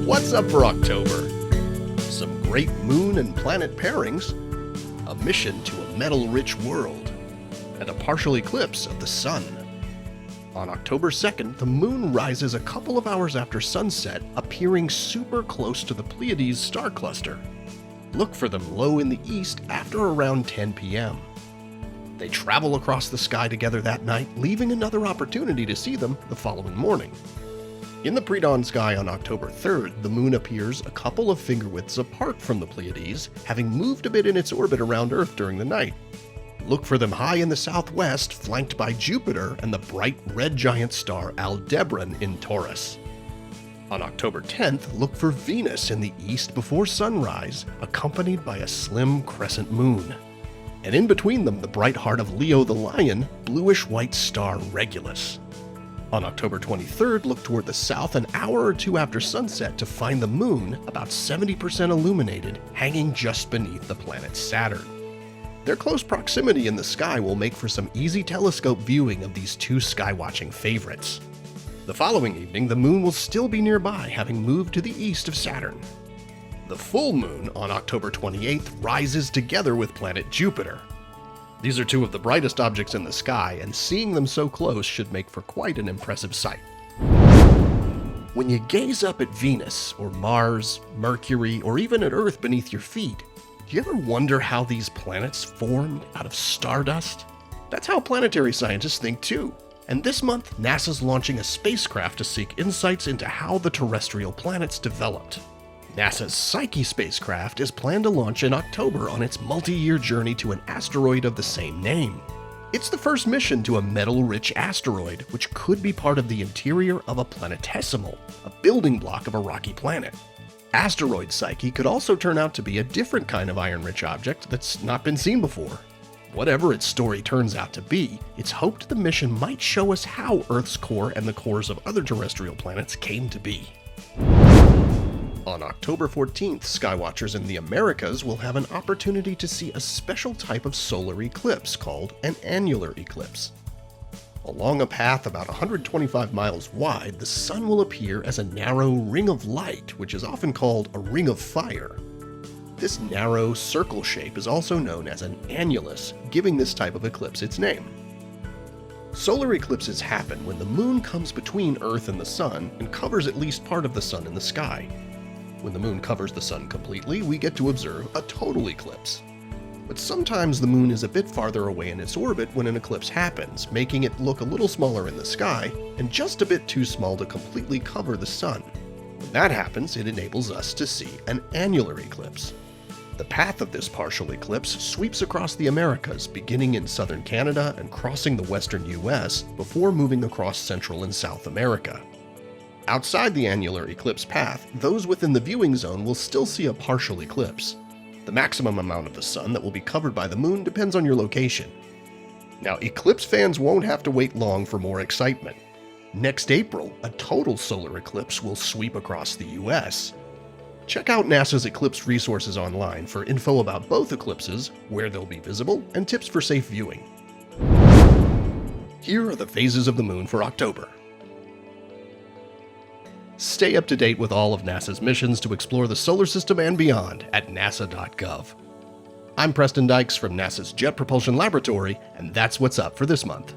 What's up for October? Some great moon and planet pairings, a mission to a metal-rich world, and a partial eclipse of the sun. On October 2nd, the moon rises a couple of hours after sunset, appearing super close to the Pleiades star cluster. Look for them low in the east after around 10 p.m. They travel across the sky together that night, leaving another opportunity to see them the following morning. In the pre-dawn sky on October 3rd, the moon appears a couple of finger-widths apart from the Pleiades, having moved a bit in its orbit around Earth during the night. Look for them high in the southwest, flanked by Jupiter and the bright red giant star Aldebaran in Taurus. On October 10th, look for Venus in the east before sunrise, accompanied by a slim crescent moon. And in between them, the bright heart of Leo the Lion, bluish-white star Regulus. On October 23rd, look toward the south an hour or two after sunset to find the moon, about 70% illuminated, hanging just beneath the planet Saturn. Their close proximity in the sky will make for some easy telescope viewing of these two skywatching favorites. The following evening, the moon will still be nearby, having moved to the east of Saturn. The full moon on October 28th rises together with planet Jupiter. These are two of the brightest objects in the sky, and seeing them so close should make for quite an impressive sight. When you gaze up at Venus, or Mars, Mercury, or even at Earth beneath your feet, do you ever wonder how these planets formed out of stardust? That's how planetary scientists think too. And this month, NASA's launching a spacecraft to seek insights into how the terrestrial planets developed. NASA's Psyche spacecraft is planned to launch in October on its multi-year journey to an asteroid of the same name. It's the first mission to a metal-rich asteroid, which could be part of the interior of a planetesimal, a building block of a rocky planet. Asteroid Psyche could also turn out to be a different kind of iron-rich object that's not been seen before. Whatever its story turns out to be, it's hoped the mission might show us how Earth's core and the cores of other terrestrial planets came to be. On October 14th, skywatchers in the Americas will have an opportunity to see a special type of solar eclipse called an annular eclipse. Along a path about 125 miles wide, the sun will appear as a narrow ring of light, which is often called a ring of fire. This narrow circle shape is also known as an annulus, giving this type of eclipse its name. Solar eclipses happen when the moon comes between Earth and the sun and covers at least part of the sun in the sky. When the moon covers the sun completely, we get to observe a total eclipse. But sometimes the moon is a bit farther away in its orbit when an eclipse happens, making it look a little smaller in the sky and just a bit too small to completely cover the sun. When that happens, it enables us to see an annular eclipse. The path of this partial eclipse sweeps across the Americas, beginning in southern Canada and crossing the western US before moving across Central and South America. Outside the annular eclipse path, those within the viewing zone will still see a partial eclipse. The maximum amount of the sun that will be covered by the moon depends on your location. Now, eclipse fans won't have to wait long for more excitement. Next April, a total solar eclipse will sweep across the US. Check out NASA's eclipse resources online for info about both eclipses, where they'll be visible, and tips for safe viewing. Here are the phases of the moon for October. Stay up to date with all of NASA's missions to explore the solar system and beyond at nasa.gov. I'm Preston Dykes from NASA's Jet Propulsion Laboratory, and that's what's up for this month.